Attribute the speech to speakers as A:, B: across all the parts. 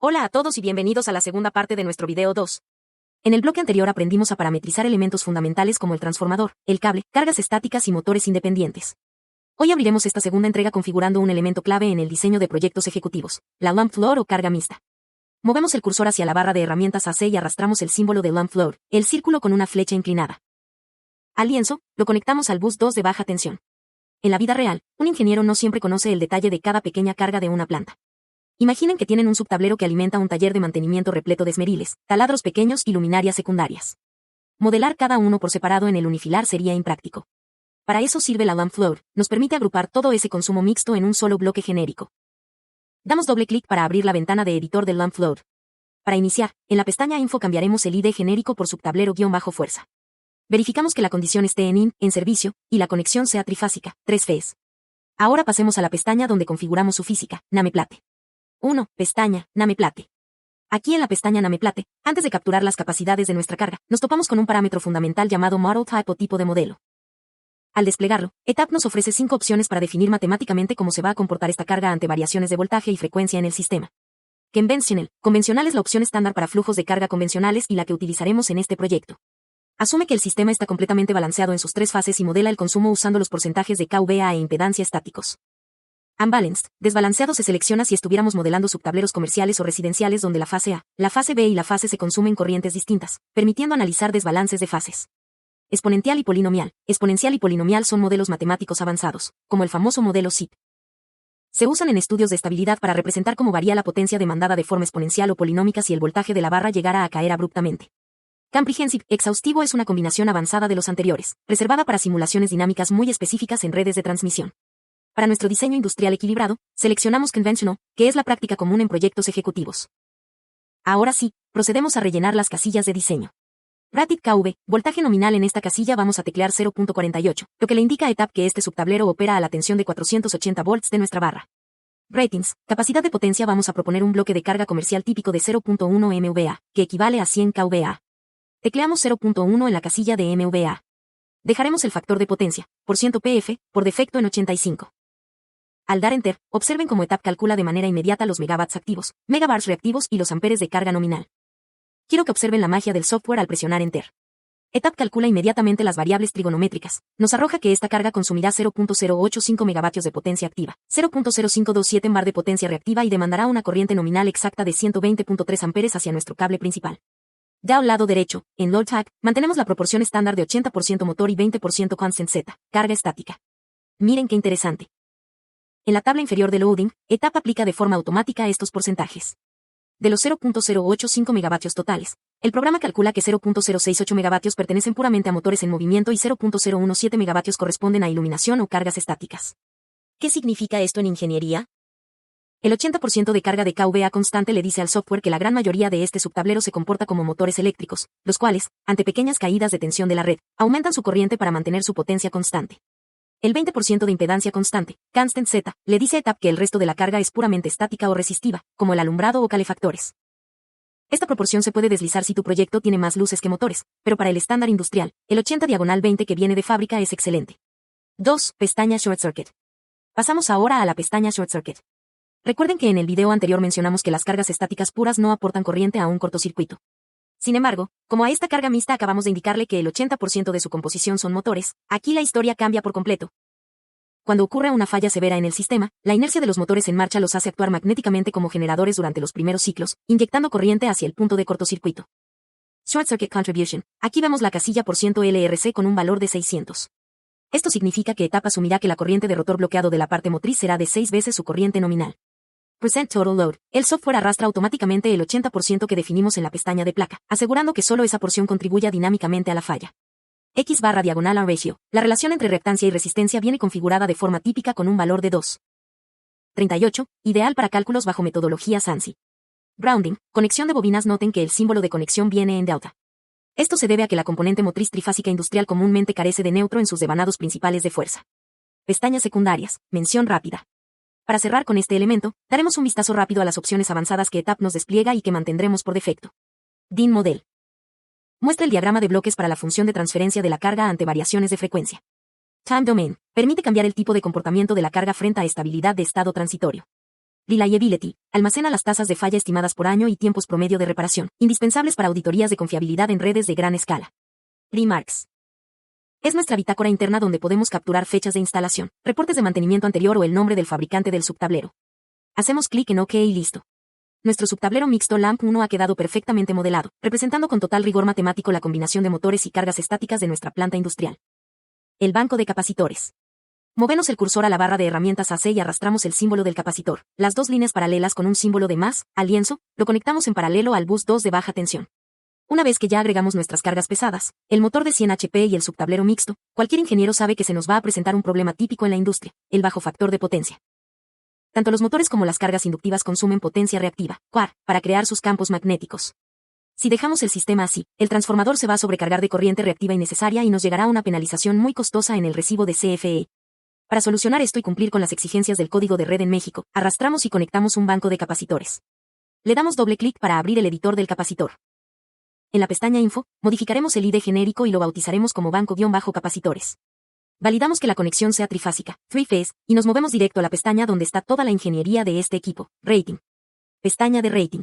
A: Hola a todos y bienvenidos a la segunda parte de nuestro video 2. En el bloque anterior aprendimos a parametrizar elementos fundamentales como el transformador, el cable, cargas estáticas y motores independientes. Hoy abriremos esta segunda entrega configurando un elemento clave en el diseño de proyectos ejecutivos, la lamp floor o carga mixta. Movemos el cursor hacia la barra de herramientas AC y arrastramos el símbolo de lamp floor, el círculo con una flecha inclinada. Al lienzo, lo conectamos al bus 2 de baja tensión. En la vida real, un ingeniero no siempre conoce el detalle de cada pequeña carga de una planta. Imaginen que tienen un subtablero que alimenta un taller de mantenimiento repleto de esmeriles, taladros pequeños y luminarias secundarias. Modelar cada uno por separado en el unifilar sería impráctico. Para eso sirve la lamp floor, nos permite agrupar todo ese consumo mixto en un solo bloque genérico. Damos doble clic para abrir la ventana de editor del lamp floor. Para iniciar, en la pestaña Info cambiaremos el ID genérico por subtablero-fuerza. Verificamos que la condición esté en servicio, y la conexión sea trifásica, 3 phase. Ahora pasemos a la pestaña donde configuramos su física, nameplate. 1. Pestaña, nameplate. Aquí en la pestaña nameplate, antes de capturar las capacidades de nuestra carga, nos topamos con un parámetro fundamental llamado Model Type o tipo de modelo. Al desplegarlo, ETAP nos ofrece 5 opciones para definir matemáticamente cómo se va a comportar esta carga ante variaciones de voltaje y frecuencia en el sistema. Convencional es la opción estándar para flujos de carga convencionales y la que utilizaremos en este proyecto. Asume que el sistema está completamente balanceado en sus 3 fases y modela el consumo usando los porcentajes de kVA e impedancia estáticos. Unbalanced, desbalanceado se selecciona si estuviéramos modelando subtableros comerciales o residenciales donde la fase A, la fase B y la fase C consumen corrientes distintas, permitiendo analizar desbalances de fases. Exponencial y polinomial. Exponencial y polinomial son modelos matemáticos avanzados, como el famoso modelo SIP. Se usan en estudios de estabilidad para representar cómo varía la potencia demandada de forma exponencial o polinómica si el voltaje de la barra llegara a caer abruptamente. Comprehensive, exhaustivo es una combinación avanzada de los anteriores, reservada para simulaciones dinámicas muy específicas en redes de transmisión. Para nuestro diseño industrial equilibrado, seleccionamos Conventional, que es la práctica común en proyectos ejecutivos. Ahora sí, procedemos a rellenar las casillas de diseño. Rated kV, voltaje nominal en esta casilla vamos a teclear 0.48, lo que le indica a ETAP que este subtablero opera a la tensión de 480 volts de nuestra barra. Ratings, capacidad de potencia vamos a proponer un bloque de carga comercial típico de 0.1 MVA, que equivale a 100 kVA. Tecleamos 0.1 en la casilla de MVA. Dejaremos el factor de potencia, %PF, por defecto en 85. Al dar Enter, observen cómo ETAP calcula de manera inmediata los megawatts activos, megabars reactivos y los amperes de carga nominal. Quiero que observen la magia del software al presionar Enter. ETAP calcula inmediatamente las variables trigonométricas. Nos arroja que esta carga consumirá 0.085 megavatios de potencia activa, 0.0527 bar de potencia reactiva y demandará una corriente nominal exacta de 120.3 amperes hacia nuestro cable principal. Ya al lado derecho, en Load Type, mantenemos la proporción estándar de 80% motor y 20% Constant Z, carga estática. Miren qué interesante. En la tabla inferior de Loading, ETAP aplica de forma automática estos porcentajes. De los 0.085 megavatios totales, el programa calcula que 0.068 megavatios pertenecen puramente a motores en movimiento y 0.017 megavatios corresponden a iluminación o cargas estáticas. ¿Qué significa esto en ingeniería? El 80% de carga de kVA constante le dice al software que la gran mayoría de este subtablero se comporta como motores eléctricos, los cuales, ante pequeñas caídas de tensión de la red, aumentan su corriente para mantener su potencia constante. El 20% de impedancia constante, Constant Z, le dice a ETAP que el resto de la carga es puramente estática o resistiva, como el alumbrado o calefactores. Esta proporción se puede deslizar si tu proyecto tiene más luces que motores, pero para el estándar industrial, el 80/20 que viene de fábrica es excelente. 2. Pestaña Short Circuit. Pasamos ahora a la pestaña Short Circuit. Recuerden que en el video anterior mencionamos que las cargas estáticas puras no aportan corriente a un cortocircuito. Sin embargo, como a esta carga mixta acabamos de indicarle que el 80% de su composición son motores, aquí la historia cambia por completo. Cuando ocurre una falla severa en el sistema, la inercia de los motores en marcha los hace actuar magnéticamente como generadores durante los primeros ciclos, inyectando corriente hacia el punto de cortocircuito. Short Circuit Contribution. Aquí vemos la casilla %LRC con un valor de 600. Esto significa que ETAP asumirá que la corriente de rotor bloqueado de la parte motriz será de 6 veces su corriente nominal. Present Total Load. El software arrastra automáticamente el 80% que definimos en la pestaña de placa, asegurando que solo esa porción contribuya dinámicamente a la falla. X/diagonal ratio. La relación entre reactancia y resistencia viene configurada de forma típica con un valor de 2.38, ideal para cálculos bajo metodología ANSI. Grounding. Conexión de bobinas. Noten que el símbolo de conexión viene en delta. Esto se debe a que la componente motriz trifásica industrial comúnmente carece de neutro en sus devanados principales de fuerza. Pestañas secundarias. Mención rápida. Para cerrar con este elemento, daremos un vistazo rápido a las opciones avanzadas que ETAP nos despliega y que mantendremos por defecto. DIN Model. Muestra el diagrama de bloques para la función de transferencia de la carga ante variaciones de frecuencia. Time Domain. Permite cambiar el tipo de comportamiento de la carga frente a estabilidad de estado transitorio. Reliability, almacena las tasas de falla estimadas por año y tiempos promedio de reparación, indispensables para auditorías de confiabilidad en redes de gran escala. Remarks. Es nuestra bitácora interna donde podemos capturar fechas de instalación, reportes de mantenimiento anterior o el nombre del fabricante del subtablero. Hacemos clic en OK y listo. Nuestro subtablero mixto LAMP 1 ha quedado perfectamente modelado, representando con total rigor matemático la combinación de motores y cargas estáticas de nuestra planta industrial. El banco de capacitores. Movemos el cursor a la barra de herramientas AC y arrastramos el símbolo del capacitor, las dos líneas paralelas con un símbolo de más, al lienzo, lo conectamos en paralelo al bus 2 de baja tensión. Una vez que ya agregamos nuestras cargas pesadas, el motor de 100 HP y el subtablero mixto, cualquier ingeniero sabe que se nos va a presentar un problema típico en la industria, el bajo factor de potencia. Tanto los motores como las cargas inductivas consumen potencia reactiva, CUAR, para crear sus campos magnéticos. Si dejamos el sistema así, el transformador se va a sobrecargar de corriente reactiva innecesaria y nos llegará una penalización muy costosa en el recibo de CFE. Para solucionar esto y cumplir con las exigencias del código de red en México, arrastramos y conectamos un banco de capacitores. Le damos doble clic para abrir el editor del capacitor. En la pestaña Info, modificaremos el ID genérico y lo bautizaremos como banco-capacitores. Validamos que la conexión sea trifásica, three-phase, y nos movemos directo a la pestaña donde está toda la ingeniería de este equipo, Rating. Pestaña de Rating.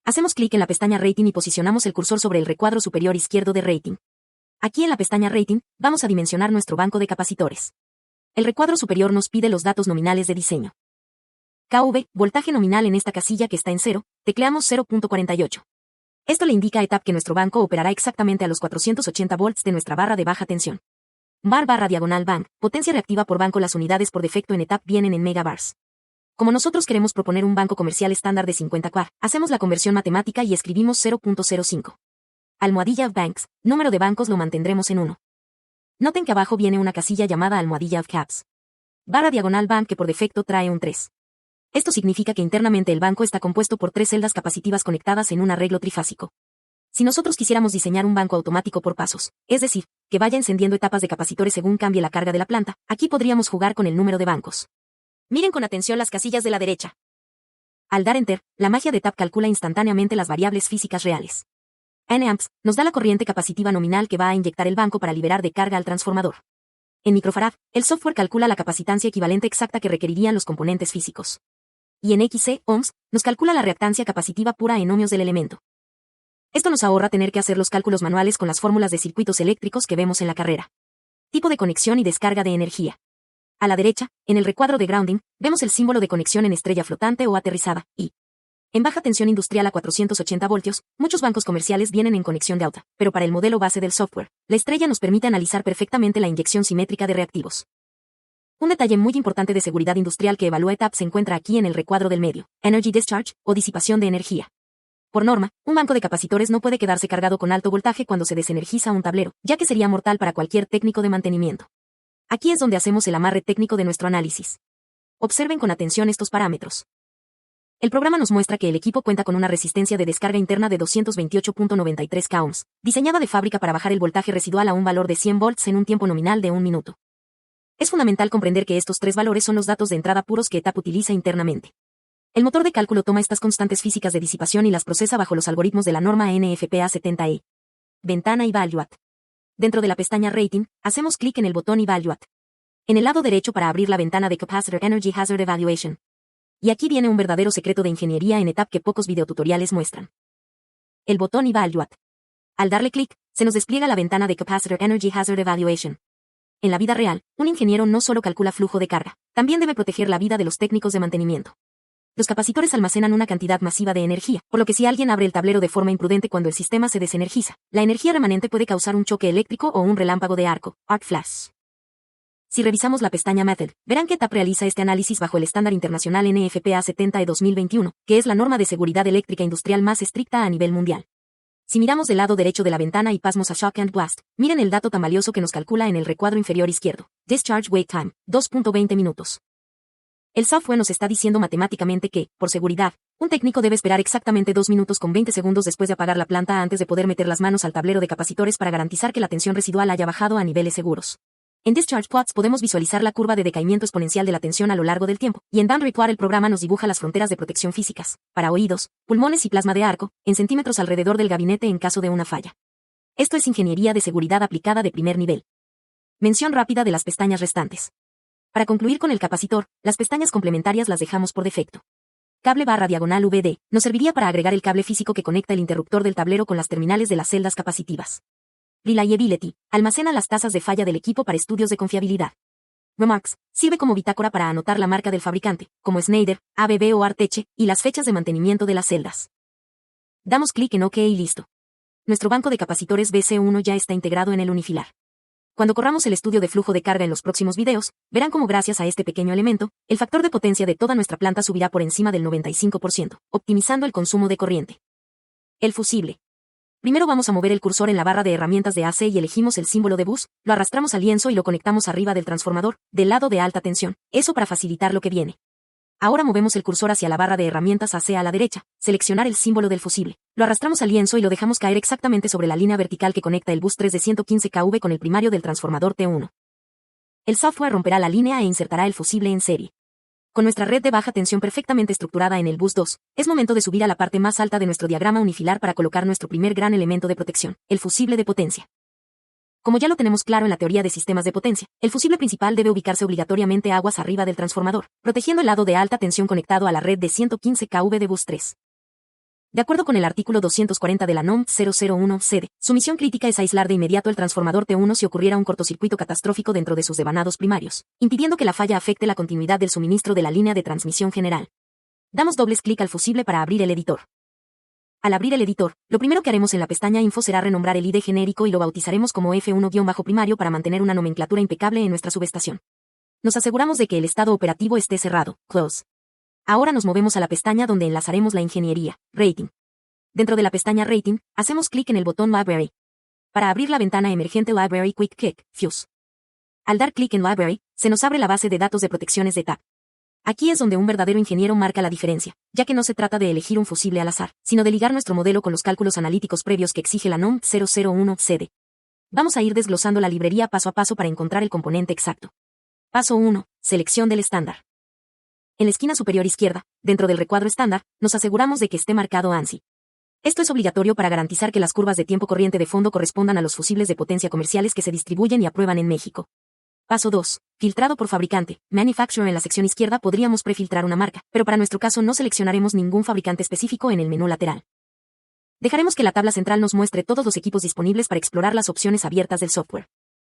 A: Hacemos clic en la pestaña Rating y posicionamos el cursor sobre el recuadro superior izquierdo de Rating. Aquí en la pestaña Rating, vamos a dimensionar nuestro banco de capacitores. El recuadro superior nos pide los datos nominales de diseño. KV, voltaje nominal en esta casilla que está en 0, tecleamos 0.48. Esto le indica a ETAP que nuestro banco operará exactamente a los 480 volts de nuestra barra de baja tensión. Bar/diagonal potencia reactiva por banco. Las unidades por defecto en ETAP vienen en megabars. Como nosotros queremos proponer un banco comercial estándar de 50 CUAR, hacemos la conversión matemática y escribimos 0.05. Almohadilla of banks, número de bancos lo mantendremos en 1. Noten que abajo viene una casilla llamada almohadilla of caps. Barra/diagonal bank que por defecto trae un 3. Esto significa que internamente el banco está compuesto por 3 celdas capacitivas conectadas en un arreglo trifásico. Si nosotros quisiéramos diseñar un banco automático por pasos, es decir, que vaya encendiendo etapas de capacitores según cambie la carga de la planta, aquí podríamos jugar con el número de bancos. Miren con atención las casillas de la derecha. Al dar Enter, la magia de ETAP calcula instantáneamente las variables físicas reales. N-amps nos da la corriente capacitiva nominal que va a inyectar el banco para liberar de carga al transformador. En microfarad, el software calcula la capacitancia equivalente exacta que requerirían los componentes físicos. Y en XC, ohms, nos calcula la reactancia capacitiva pura en ohmios del elemento. Esto nos ahorra tener que hacer los cálculos manuales con las fórmulas de circuitos eléctricos que vemos en la carrera. Tipo de conexión y descarga de energía. A la derecha, en el recuadro de grounding, vemos el símbolo de conexión en estrella flotante o aterrizada, y en baja tensión industrial a 480 voltios, muchos bancos comerciales vienen en conexión de alta, pero para el modelo base del software, la estrella nos permite analizar perfectamente la inyección simétrica de reactivos. Un detalle muy importante de seguridad industrial que evalúa ETAP se encuentra aquí en el recuadro del medio, Energy Discharge, o disipación de energía. Por norma, un banco de capacitores no puede quedarse cargado con alto voltaje cuando se desenergiza un tablero, ya que sería mortal para cualquier técnico de mantenimiento. Aquí es donde hacemos el amarre técnico de nuestro análisis. Observen con atención estos parámetros. El programa nos muestra que el equipo cuenta con una resistencia de descarga interna de 228.93 ohms, diseñada de fábrica para bajar el voltaje residual a un valor de 100 volts en un tiempo nominal de 1 minuto. Es fundamental comprender que estos 3 valores son los datos de entrada puros que ETAP utiliza internamente. El motor de cálculo toma estas constantes físicas de disipación y las procesa bajo los algoritmos de la norma NFPA 70E. Ventana Evaluate. Dentro de la pestaña Rating, hacemos clic en el botón Evaluate. En el lado derecho para abrir la ventana de Capacitor Energy Hazard Evaluation. Y aquí viene un verdadero secreto de ingeniería en ETAP que pocos videotutoriales muestran. El botón Evaluate. Al darle clic, se nos despliega la ventana de Capacitor Energy Hazard Evaluation. En la vida real, un ingeniero no solo calcula flujo de carga, también debe proteger la vida de los técnicos de mantenimiento. Los capacitores almacenan una cantidad masiva de energía, por lo que si alguien abre el tablero de forma imprudente cuando el sistema se desenergiza, la energía remanente puede causar un choque eléctrico o un relámpago de arco, arc flash. Si revisamos la pestaña Method, verán que ETAP realiza este análisis bajo el estándar internacional NFPA 70E 2021, que es la norma de seguridad eléctrica industrial más estricta a nivel mundial. Si miramos del lado derecho de la ventana y pasamos a Shock and Blast, miren el dato tan valioso que nos calcula en el recuadro inferior izquierdo. Discharge Wait Time, 2.20 minutos. El software nos está diciendo matemáticamente que, por seguridad, un técnico debe esperar exactamente 2 minutos con 20 segundos después de apagar la planta antes de poder meter las manos al tablero de capacitores para garantizar que la tensión residual haya bajado a niveles seguros. En Discharge Plots podemos visualizar la curva de decaimiento exponencial de la tensión a lo largo del tiempo, y en Boundary Plot el programa nos dibuja las fronteras de protección físicas, para oídos, pulmones y plasma de arco, en centímetros alrededor del gabinete en caso de una falla. Esto es ingeniería de seguridad aplicada de primer nivel. Mención rápida de las pestañas restantes. Para concluir con el capacitor, las pestañas complementarias las dejamos por defecto. cable barra diagonal VD, nos serviría para agregar el cable físico que conecta el interruptor del tablero con las terminales de las celdas capacitivas. Reliability, almacena las tasas de falla del equipo para estudios de confiabilidad. Remarks, sirve como bitácora para anotar la marca del fabricante, como Schneider, ABB o Arteche, y las fechas de mantenimiento de las celdas. Damos clic en OK y listo. Nuestro banco de capacitores BC1 ya está integrado en el unifilar. Cuando corramos el estudio de flujo de carga en los próximos videos, verán cómo gracias a este pequeño elemento, el factor de potencia de toda nuestra planta subirá por encima del 95%, optimizando el consumo de corriente. El fusible. Primero vamos a mover el cursor en la barra de herramientas de AC y elegimos el símbolo de bus, lo arrastramos al lienzo y lo conectamos arriba del transformador, del lado de alta tensión, eso para facilitar lo que viene. Ahora movemos el cursor hacia la barra de herramientas AC a la derecha, seleccionar el símbolo del fusible, lo arrastramos al lienzo y lo dejamos caer exactamente sobre la línea vertical que conecta el bus 3 de 115 kV con el primario del transformador T1. El software romperá la línea e insertará el fusible en serie. Con nuestra red de baja tensión perfectamente estructurada en el bus 2, es momento de subir a la parte más alta de nuestro diagrama unifilar para colocar nuestro primer gran elemento de protección, el fusible de potencia. Como ya lo tenemos claro en la teoría de sistemas de potencia, el fusible principal debe ubicarse obligatoriamente aguas arriba del transformador, protegiendo el lado de alta tensión conectado a la red de 115 kV de bus 3. De acuerdo con el artículo 240 de la NOM 001-CD, su misión crítica es aislar de inmediato el transformador T1 si ocurriera un cortocircuito catastrófico dentro de sus devanados primarios, impidiendo que la falla afecte la continuidad del suministro de la línea de transmisión general. Damos dobles clic al fusible para abrir el editor. Al abrir el editor, lo primero que haremos en la pestaña Info será renombrar el ID genérico y lo bautizaremos como F1-primario para mantener una nomenclatura impecable en nuestra subestación. Nos aseguramos de que el estado operativo esté cerrado, close. Ahora nos movemos a la pestaña donde enlazaremos la ingeniería, Rating. Dentro de la pestaña Rating, hacemos clic en el botón Library. Para abrir la ventana emergente Library Quick Kick, Fuse. Al dar clic en Library, se nos abre la base de datos de protecciones de TAP. Aquí es donde un verdadero ingeniero marca la diferencia, ya que no se trata de elegir un fusible al azar, sino de ligar nuestro modelo con los cálculos analíticos previos que exige la NOM 001-CD. Vamos a ir desglosando la librería paso a paso para encontrar el componente exacto. Paso 1. Selección del estándar. En la esquina superior izquierda, dentro del recuadro estándar, nos aseguramos de que esté marcado ANSI. Esto es obligatorio para garantizar que las curvas de tiempo corriente de fondo correspondan a los fusibles de potencia comerciales que se distribuyen y aprueban en México. Paso 2. Filtrado por fabricante. Manufacturer. En la sección izquierda podríamos prefiltrar una marca, pero para nuestro caso no seleccionaremos ningún fabricante específico en el menú lateral. Dejaremos que la tabla central nos muestre todos los equipos disponibles para explorar las opciones abiertas del software.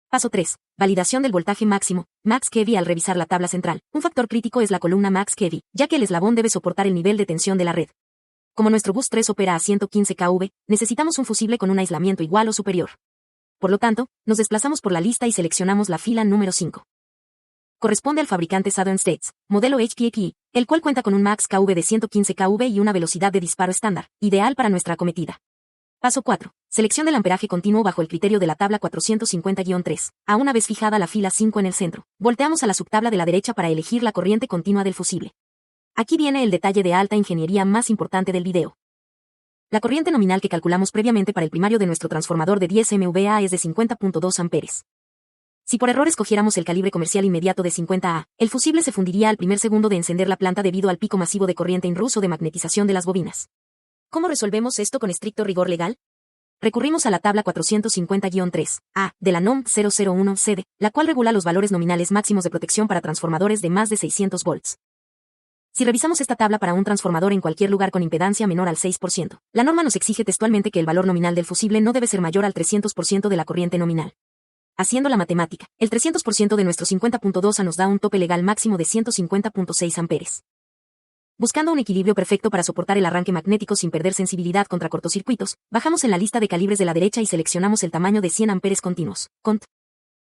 A: Paso 3. Validación del voltaje máximo, Max kV. Al revisar la tabla central, un factor crítico es la columna Max kV, ya que el eslabón debe soportar el nivel de tensión de la red. Como nuestro bus 3 opera a 115 kV, necesitamos un fusible con un aislamiento igual o superior. Por lo tanto, nos desplazamos por la lista y seleccionamos la fila número 5. Corresponde al fabricante Southern States, modelo HPXE, el cual cuenta con un Max kV de 115 kV y una velocidad de disparo estándar, ideal para nuestra acometida. Paso 4. Selección del amperaje continuo bajo el criterio de la tabla 450-3. A una vez fijada la fila 5 en el centro, volteamos a la subtabla de la derecha para elegir la corriente continua del fusible. Aquí viene el detalle de alta ingeniería más importante del video. La corriente nominal que calculamos previamente para el primario de nuestro transformador de 10 MVA es de 50.2 amperes. Si por error escogiéramos el calibre comercial inmediato de 50 A, el fusible se fundiría al primer segundo de encender la planta debido al pico masivo de corriente inruso de magnetización de las bobinas. ¿Cómo resolvemos esto con estricto rigor legal? Recurrimos a la tabla 450-3, A, de la NOM 001-CD, la cual regula los valores nominales máximos de protección para transformadores de más de 600 volts. Si revisamos esta tabla para un transformador en cualquier lugar con impedancia menor al 6%, la norma nos exige textualmente que el valor nominal del fusible no debe ser mayor al 300% de la corriente nominal. Haciendo la matemática, el 300% de nuestro 50.2 A nos da un tope legal máximo de 150.6 amperes. Buscando un equilibrio perfecto para soportar el arranque magnético sin perder sensibilidad contra cortocircuitos, bajamos en la lista de calibres de la derecha y seleccionamos el tamaño de 100 amperes continuos, cont.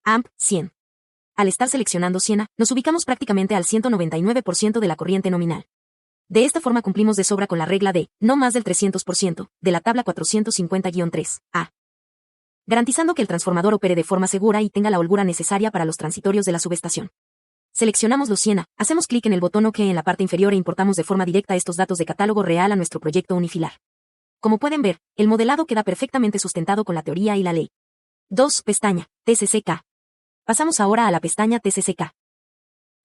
A: Amp 100. Al estar seleccionando 100 A, nos ubicamos prácticamente al 199% de la corriente nominal. De esta forma cumplimos de sobra con la regla de, no más del 300%, de la tabla 450-3, A. Garantizando que el transformador opere de forma segura y tenga la holgura necesaria para los transitorios de la subestación. Seleccionamos los 100 A, hacemos clic en el botón OK en la parte inferior e importamos de forma directa estos datos de catálogo real a nuestro proyecto unifilar. Como pueden ver, el modelado queda perfectamente sustentado con la teoría y la ley. 2. Pestaña, TCCK. Pasamos ahora a la pestaña TCCK.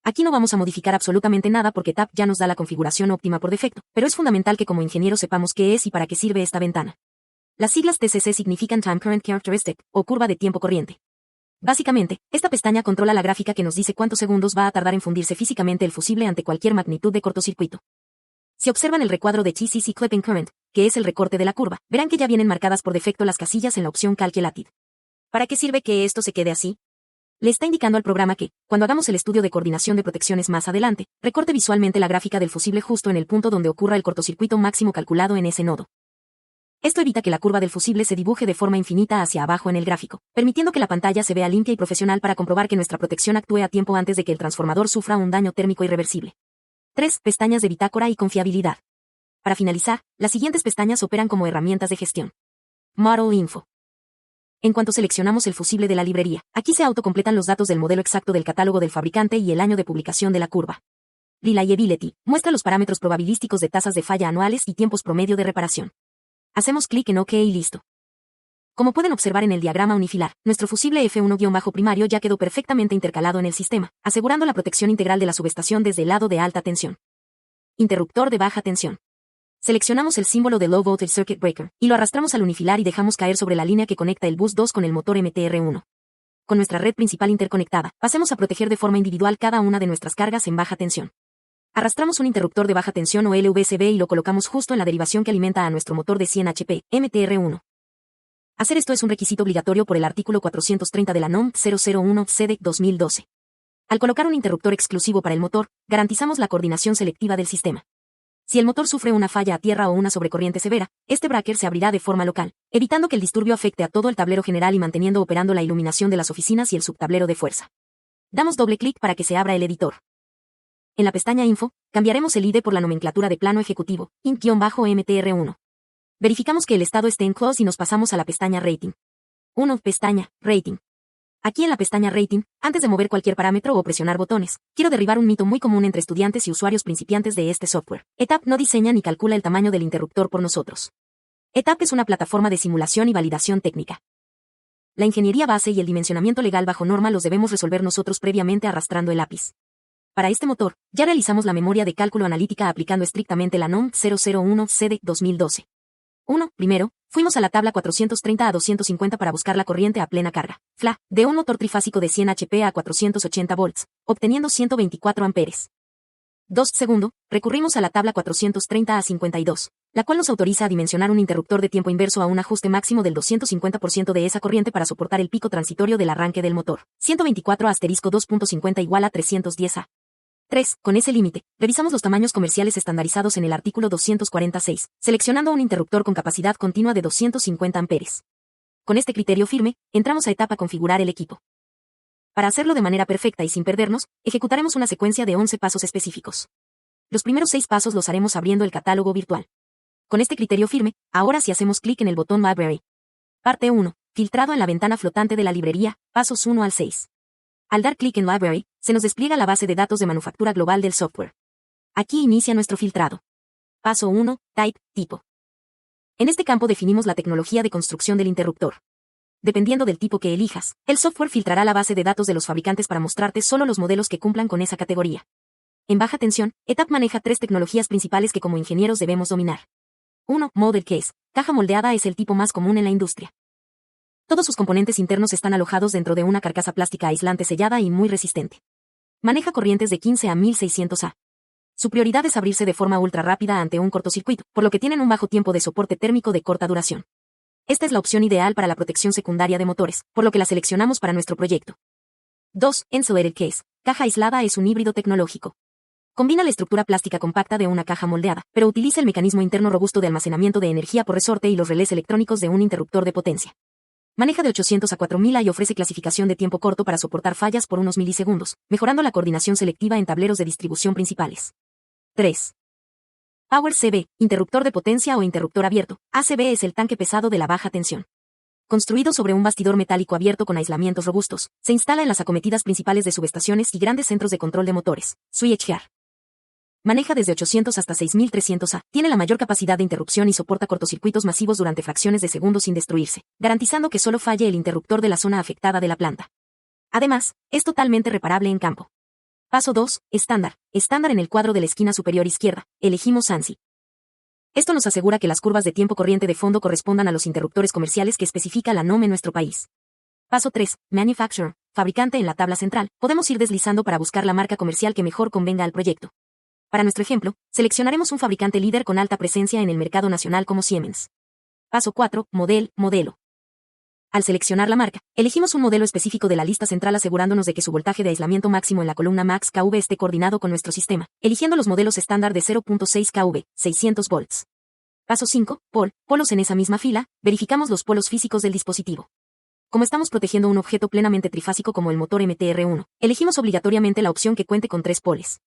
A: Aquí no vamos a modificar absolutamente nada porque TAP ya nos da la configuración óptima por defecto, pero es fundamental que como ingenieros sepamos qué es y para qué sirve esta ventana. Las siglas TCC significan Time Current Characteristic, o curva de tiempo corriente. Básicamente, esta pestaña controla la gráfica que nos dice cuántos segundos va a tardar en fundirse físicamente el fusible ante cualquier magnitud de cortocircuito. Si observan el recuadro de TCC Clipping Current, que es el recorte de la curva, verán que ya vienen marcadas por defecto las casillas en la opción Calculated. ¿Para qué sirve que esto se quede así? Le está indicando al programa que, cuando hagamos el estudio de coordinación de protecciones más adelante, recorte visualmente la gráfica del fusible justo en el punto donde ocurra el cortocircuito máximo calculado en ese nodo. Esto evita que la curva del fusible se dibuje de forma infinita hacia abajo en el gráfico, permitiendo que la pantalla se vea limpia y profesional para comprobar que nuestra protección actúe a tiempo antes de que el transformador sufra un daño térmico irreversible. 3. Pestañas de bitácora y confiabilidad. Para finalizar, las siguientes pestañas operan como herramientas de gestión. Model Info. En cuanto seleccionamos el fusible de la librería, aquí se autocompletan los datos del modelo exacto del catálogo del fabricante y el año de publicación de la curva. Reliability muestra los parámetros probabilísticos de tasas de falla anuales y tiempos promedio de reparación. Hacemos clic en OK y listo. Como pueden observar en el diagrama unifilar, nuestro fusible F1- primario ya quedó perfectamente intercalado en el sistema, asegurando la protección integral de la subestación desde el lado de alta tensión. Interruptor de baja tensión. Seleccionamos el símbolo de Low Voltage Circuit Breaker y lo arrastramos al unifilar y dejamos caer sobre la línea que conecta el bus 2 con el motor MTR1. Con nuestra red principal interconectada, pasemos a proteger de forma individual cada una de nuestras cargas en baja tensión. Arrastramos un interruptor de baja tensión o LVCB y lo colocamos justo en la derivación que alimenta a nuestro motor de 100 HP, MTR1. Hacer esto es un requisito obligatorio por el artículo 430 de la NOM 001-CD 2012. Al colocar un interruptor exclusivo para el motor, garantizamos la coordinación selectiva del sistema. Si el motor sufre una falla a tierra o una sobrecorriente severa, este breaker se abrirá de forma local, evitando que el disturbio afecte a todo el tablero general y manteniendo operando la iluminación de las oficinas y el subtablero de fuerza. Damos doble clic para que se abra el editor. En la pestaña Info, cambiaremos el ID por la nomenclatura de plano ejecutivo, INC-MTR1. Verificamos que el estado esté en Close y nos pasamos a la pestaña Rating. 1. Pestaña Rating. Aquí en la pestaña Rating, antes de mover cualquier parámetro o presionar botones, quiero derribar un mito muy común entre estudiantes y usuarios principiantes de este software. ETAP no diseña ni calcula el tamaño del interruptor por nosotros. ETAP es una plataforma de simulación y validación técnica. La ingeniería base y el dimensionamiento legal bajo norma los debemos resolver nosotros previamente arrastrando el lápiz. Para este motor, ya realizamos la memoria de cálculo analítica aplicando estrictamente la NOM 001-CD 2012. 1. Primero, fuimos a la tabla 430 a 250 para buscar la corriente a plena carga, FLA, de un motor trifásico de 100 HP a 480 volts, obteniendo 124 amperes. 2. Segundo, recurrimos a la tabla 430 a 52, la cual nos autoriza a dimensionar un interruptor de tiempo inverso a un ajuste máximo del 250% de esa corriente para soportar el pico transitorio del arranque del motor. 124 asterisco 2.50 igual a 310 A. 3. Con ese límite, revisamos los tamaños comerciales estandarizados en el artículo 246, seleccionando un interruptor con capacidad continua de 250 amperes. Con este criterio firme, entramos a etapa configurar el equipo. Para hacerlo de manera perfecta y sin perdernos, ejecutaremos una secuencia de 11 pasos específicos. Los primeros 6 pasos los haremos abriendo el catálogo virtual. Con este criterio firme, ahora si hacemos clic en el botón Library. Parte 1. Filtrado en la ventana flotante de la librería, pasos 1 al 6. Al dar clic en Library, se nos despliega la base de datos de manufactura global del software. Aquí inicia nuestro filtrado. Paso 1, Type, tipo. En este campo definimos la tecnología de construcción del interruptor. Dependiendo del tipo que elijas, el software filtrará la base de datos de los fabricantes para mostrarte solo los modelos que cumplan con esa categoría. En baja tensión, ETAP maneja 3 tecnologías principales que como ingenieros debemos dominar. 1. Model Case. Caja moldeada es el tipo más común en la industria. Todos sus componentes internos están alojados dentro de una carcasa plástica aislante sellada y muy resistente. Maneja corrientes de 15 a 1600 A. Su prioridad es abrirse de forma ultra rápida ante un cortocircuito, por lo que tienen un bajo tiempo de soporte térmico de corta duración. Esta es la opción ideal para la protección secundaria de motores, por lo que la seleccionamos para nuestro proyecto. 2. Insulated Case. Caja aislada es un híbrido tecnológico. Combina la estructura plástica compacta de una caja moldeada, pero utiliza el mecanismo interno robusto de almacenamiento de energía por resorte y los relés electrónicos de un interruptor de potencia. Maneja de 800 a 4000 A y ofrece clasificación de tiempo corto para soportar fallas por unos milisegundos, mejorando la coordinación selectiva en tableros de distribución principales. 3. Power CB, interruptor de potencia o interruptor abierto. ACB es el tanque pesado de la baja tensión. Construido sobre un bastidor metálico abierto con aislamientos robustos, se instala en las acometidas principales de subestaciones y grandes centros de control de motores, switchgear. Maneja desde 800 hasta 6300 A, tiene la mayor capacidad de interrupción y soporta cortocircuitos masivos durante fracciones de segundos sin destruirse, garantizando que solo falle el interruptor de la zona afectada de la planta. Además, es totalmente reparable en campo. Paso 2. Estándar. Estándar en el cuadro de la esquina superior izquierda. Elegimos ANSI. Esto nos asegura que las curvas de tiempo corriente de fondo correspondan a los interruptores comerciales que especifica la NOM en nuestro país. Paso 3. Manufacturer. Fabricante en la tabla central. Podemos ir deslizando para buscar la marca comercial que mejor convenga al proyecto. Para nuestro ejemplo, seleccionaremos un fabricante líder con alta presencia en el mercado nacional como Siemens. Paso 4. Modelo. Al seleccionar la marca, elegimos un modelo específico de la lista central asegurándonos de que su voltaje de aislamiento máximo en la columna Max kV esté coordinado con nuestro sistema, eligiendo los modelos estándar de 0.6 kV, 600 volts. Paso 5. Polos en esa misma fila, verificamos los polos físicos del dispositivo. Como estamos protegiendo un objeto plenamente trifásico como el motor MTR1, elegimos obligatoriamente la opción que cuente con 3 poles.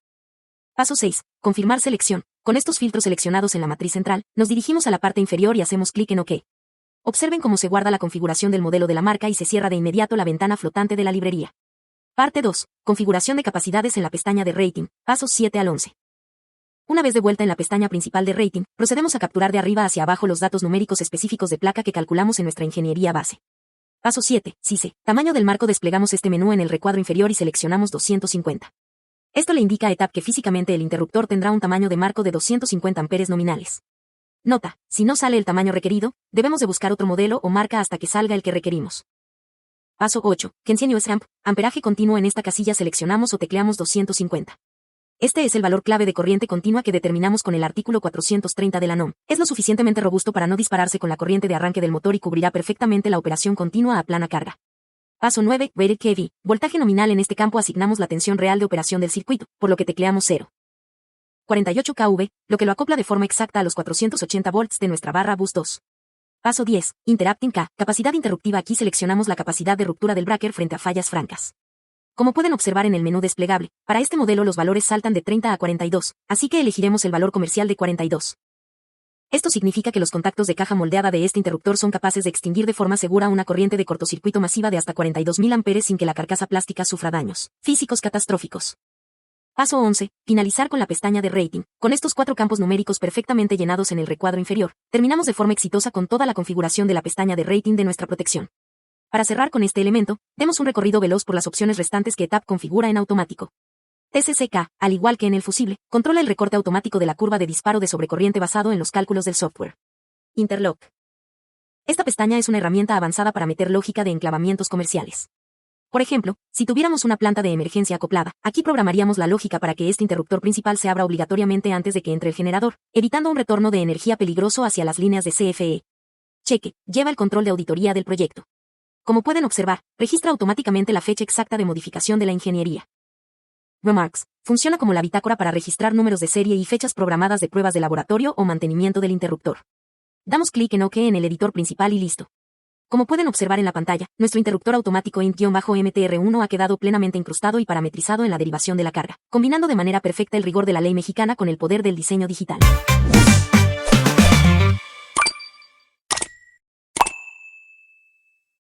A: Paso 6. Confirmar selección. Con estos filtros seleccionados en la matriz central, nos dirigimos a la parte inferior y hacemos clic en OK. Observen cómo se guarda la configuración del modelo de la marca y se cierra de inmediato la ventana flotante de la librería. Parte 2. Configuración de capacidades en la pestaña de rating, pasos 7 al 11. Una vez de vuelta en la pestaña principal de rating, procedemos a capturar de arriba hacia abajo los datos numéricos específicos de placa que calculamos en nuestra ingeniería base. Paso 7. CISE. Tamaño del marco. Desplegamos este menú en el recuadro inferior y seleccionamos 250. Esto le indica a ETAP que físicamente el interruptor tendrá un tamaño de marco de 250 amperes nominales. Nota: si no sale el tamaño requerido, debemos de buscar otro modelo o marca hasta que salga el que requerimos. Paso 8. Continuous Amp. Amperaje continuo. En esta casilla seleccionamos o tecleamos 250. Este es el valor clave de corriente continua que determinamos con el artículo 430 de la NOM. Es lo suficientemente robusto para no dispararse con la corriente de arranque del motor y cubrirá perfectamente la operación continua a plana carga. Paso 9. Rated kV. Voltaje nominal. En este campo asignamos la tensión real de operación del circuito, por lo que tecleamos 0. 48 kV, lo que lo acopla de forma exacta a los 480 volts de nuestra barra bus 2. Paso 10. Interrupting K. Capacidad interruptiva. Aquí seleccionamos la capacidad de ruptura del breaker frente a fallas francas. Como pueden observar en el menú desplegable, para este modelo los valores saltan de 30 a 42, así que elegiremos el valor comercial de 42. Esto significa que los contactos de caja moldeada de este interruptor son capaces de extinguir de forma segura una corriente de cortocircuito masiva de hasta 42.000 amperes sin que la carcasa plástica sufra daños físicos catastróficos. Paso 11. Finalizar con la pestaña de rating. Con estos 4 campos numéricos perfectamente llenados en el recuadro inferior, terminamos de forma exitosa con toda la configuración de la pestaña de rating de nuestra protección. Para cerrar con este elemento, demos un recorrido veloz por las opciones restantes que ETAP configura en automático. TCCK, al igual que en el fusible, controla el recorte automático de la curva de disparo de sobrecorriente basado en los cálculos del software. Interlock. Esta pestaña es una herramienta avanzada para meter lógica de enclavamientos comerciales. Por ejemplo, si tuviéramos una planta de emergencia acoplada, aquí programaríamos la lógica para que este interruptor principal se abra obligatoriamente antes de que entre el generador, evitando un retorno de energía peligroso hacia las líneas de CFE. Cheque, lleva el control de auditoría del proyecto. Como pueden observar, registra automáticamente la fecha exacta de modificación de la ingeniería. Remarks. Funciona como la bitácora para registrar números de serie y fechas programadas de pruebas de laboratorio o mantenimiento del interruptor. Damos clic en OK en el editor principal y listo. Como pueden observar en la pantalla, nuestro interruptor automático INT-MTR1 ha quedado plenamente incrustado y parametrizado en la derivación de la carga, combinando de manera perfecta el rigor de la ley mexicana con el poder del diseño digital.